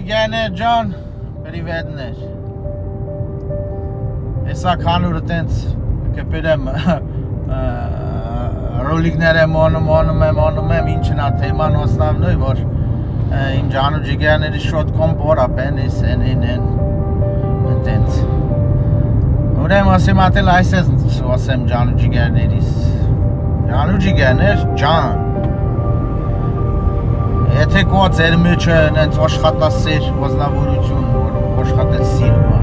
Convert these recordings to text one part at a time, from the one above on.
Ջիգաներ ջան, պրիվետներ։ Հեսա քանուրը տենց կպերեմ ռոլիկներ եմ անում եմ, ինչն ա թեման օսնավնոյ, որ իմ ջանու ջիգաների շոտ կոմպոր ապեն, են, տենց։ Ուրեմ ասեմ ատել այս ես ասեմ ջանու ջիգաներիս։ Ջանու ջիգաներ ջան։ Եթե կո ձեր մեջը նենց աշխատասեր ոզնավորություն, որ աշխատել սիրում է,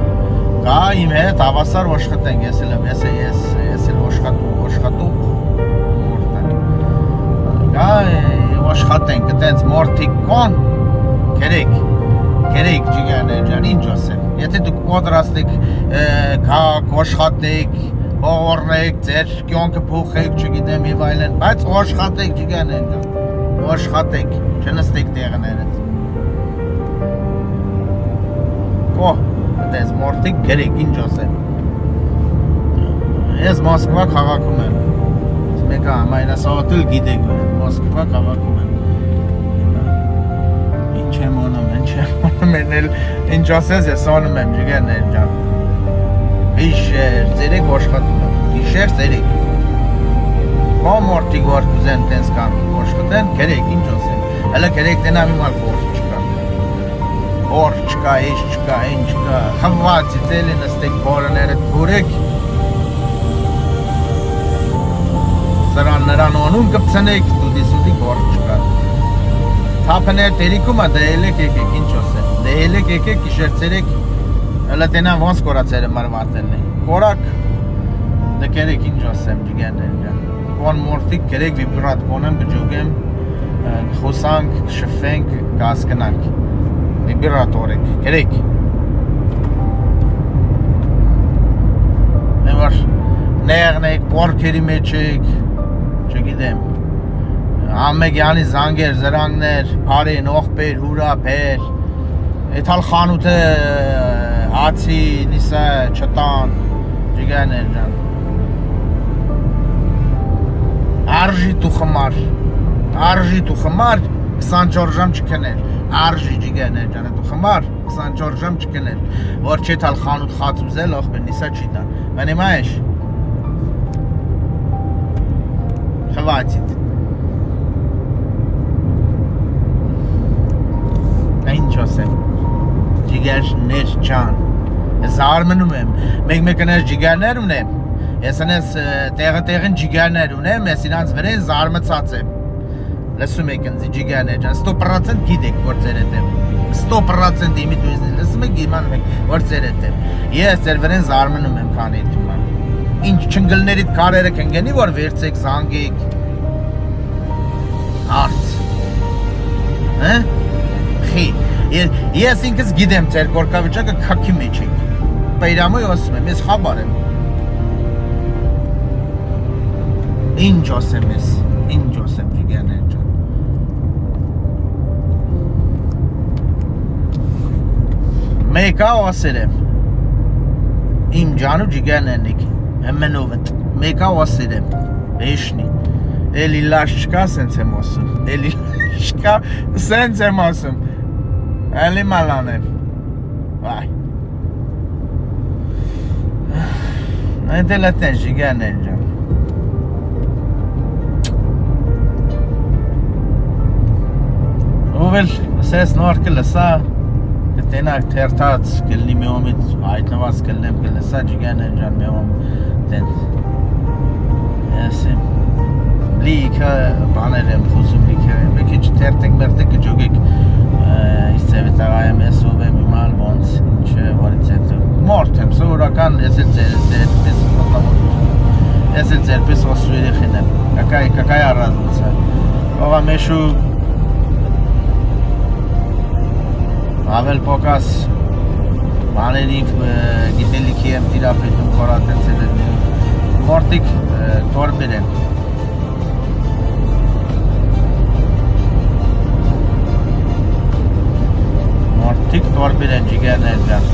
կա իմ հետ հավասար աշխատենք, ես էլ աշխատում, կա աշխատենք, տենց մորթիկ կոն, կերեք ջիգաներ ջան, ինչ ասեմ, եթե դուք պոդրաստեք, կակ, աշխատեք, բողորնեք, ձեր կյոնքը փոխեք, չգիտեմ և այլեն, բայց աշխատեք ջիգաներ ջան, աշխատեք, չնստեք տեղներըց։ Կո, դες մորթիկ գրեք, ինչ ասեմ։ Ես Մոսկվա քաղաքում եմ։ Մեկը ամայնասավատել գիտեք, որ Մոսկվա քաղաքում եմ։ Ինչ եմ անում, ինչ ասես ես անում եմ, ջիգաներ ջան։ Գիշեր, ծերեք աշխատում եմ, գիշեր ծերեք։ Կո մորթիկ որ կուզեն տենց կան, աշխատեն, գրեք, ինչ ասեմ։ Հələ գրեք տնամ իմալ գործ չկա, ինչ չկա, խվացից էլի նստեք բորաներըտ բուրեք, նրան օնում կպցնեք, դուդի գործ չկա։ Թապներ տերիքում է, դեհելեք եկեք, ինչ ասեմ, դեհելեք եկեք, իշերցերեք, հələ տնամ ոնց կորացերը մարվատելն է, կորակ, դե կերեք, ինչ ասեմ, ջիգաներ ջան, կոն մորթիկ կերեք, վիբրատ կոնեմ, կջոգեմ, խոսանք, կշվենք, կասկնանք, վիբրատորեք, կերեք։ Նեմար նեղնեք, պորքերի մեջ եք, չգիտեմ, ամեգյանի զանգեր, զրանգներ, պարին, ողպեր, հուրա, պեր, էթալ խանութը, հացի, նիսա, չտան, ջիգաներ ջան։ Արժի դու խմար 24 ժամ չքնել, արժի ջիգաներ ջան, դու խմար 24 ժամ չքնել, որ չէ թալ խանութ խաց ուզել, ողբեր, նիսա չի տան, վանիմա էշ, խվացիտ, ինչ ասեմ, ջիգաներ ջան, ես արմնում եմ, մեկ-մեկն ես ջիգաներ ունեմ, ես անես տեղը-տեղին ջիգաներ ունեմ, ես իրանց վրեն զարմացած եմ, լսում եք ինձ ջիգաներ ջան, 100% գիտեք, որ ձեր հետ եմ, 100% իմի դույզնի, լսում եք իմանում եք, որ ձեր հետ եմ, ես ձեր վրեն զարմնում եմ քանի դումա, ինչ չնգլներիդ կարերը կնգենի, որ վերցեք, զանգեք, հարց, խի, ես ինքս գիտեմ ձեր կորկավիճակը կակի մեջ եք, պայրամոյ ասում եմ, ես խաբար եմ, ինչ ասեմ ես, ինչ ասեմ ջիգաներ ջան։ Մեկա ասեր եմ, իմ ջանու ջիգաներն եք, հմենովըտ, մեկա ասեր եմ, էշնի, էլի լաշ չկա սենց եմ ասում, էլի լաշ չկա սենց եմ ասում, էլի մալան եմ, վայ։ Այդ էլ ատեն ջիգաներ ջան։ Ուվել սես նոր կլսա, կտենակ թերթած կլնի մեոմից հայտնված կլնեմ կլսա ջիգաներ ջան մեոմ տեն եսիմ լիքը բաներ եմ խուսում լիքը մեկ ինչ թերթենք մերտեք կջոգեք իս ծևիտ աղայեմ ես ով եմ իմալ ոնց ինչ որից հետո մորդ եմ սովորական ես էլ ձերպես ոսու երեխին եմ կակայ առազնցա ողա մեշու Ավել պոկաս բաների գիտելիքի եմ տիրապետում կորատենցել են մորտիկ տորբեր են մորտիկ տորբեր են ջիգաներ ջան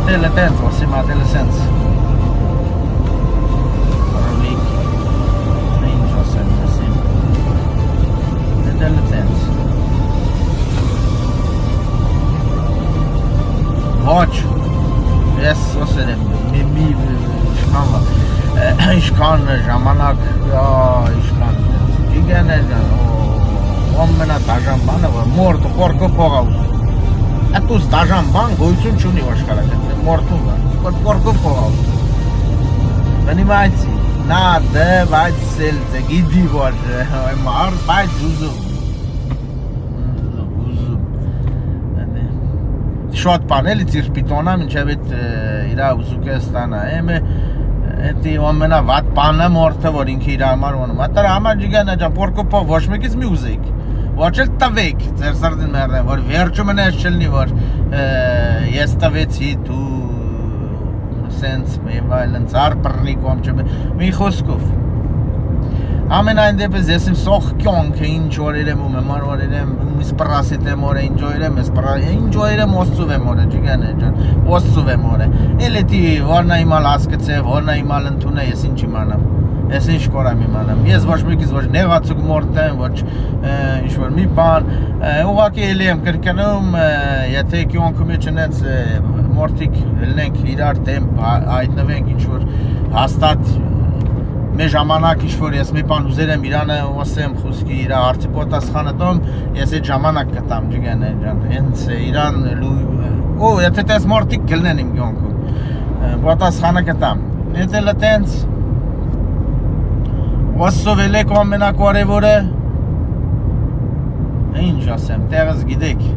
Տել է տենց, ոսիմ ատել է սենց Ռոլիկ Ինչ ոսեմ ոսիմ Տել է տենց ջիգաներ ջան, ամենադաժան բանը որ մորտը պորկը փողա ուզում։ Ատուս դաժան բան գոյություն չունի աշխարհակը, մորտում է, որ պորկը փողա ուզում։ Понимаете, надо վայցել գիդի որ մար բայց ուզում։ Շատ բանել ծիր պիտոնա մինչև այդ իրա ուզուկեստանա էմե Էդի ամենավատ բանը մորթը որ ինքը իր համար ունում։ Ատար համար ջիգանա ջան պորկոպո ոչ մեկից մի ուզեիք։ Ոչ էլ տվեք ձեր սրտին մերն որ վերջում ես չլինի որ ես տվեցի դու սենց մեվայլն ծար բռնի կոմ չմ մի խոսքով։ Ամենայն դեպս ես իմ սոխ կյոնքը ինչ օրեր եմ ու մեմար օրեր եմ ումիս պրասիտ եմ օրը ինչ օրեր եմ ինչ օրեր եմ ոստուվ եմ օրը ջիգան է ջան ոստուվ եմ օրը էլ էդի որնա իմալ հասկացե որնա իմալ ընդունե ես ինչ իմանամ ես ինչ կորամ իմանամ ես ոչ մեկից ոչ նեղացուկ մորտ եմ ոչ ինչ որ մի բան ուղղակի էլի եմ կրկնում եթե կյոնքը մեջ ունեց մորտիկ ելնենք իրար դեմ հայտնվենք ինչ որ հաստատ Մեր ժամանակ ինչ-որ ես մի բան ուզեր եմ իրանը ասեմ խոսքի իրա արդի պատասխանը տամ ես այդ ժամանակ կտամ ջիգան ջան հենց իրան օ եթե տես մորտիկ գլնեն իմ գոնքում պատասխանը կտամ եթե լտենց ոստով ելեք ամենակարևորը ինչ ասեմ տեղս գիտեք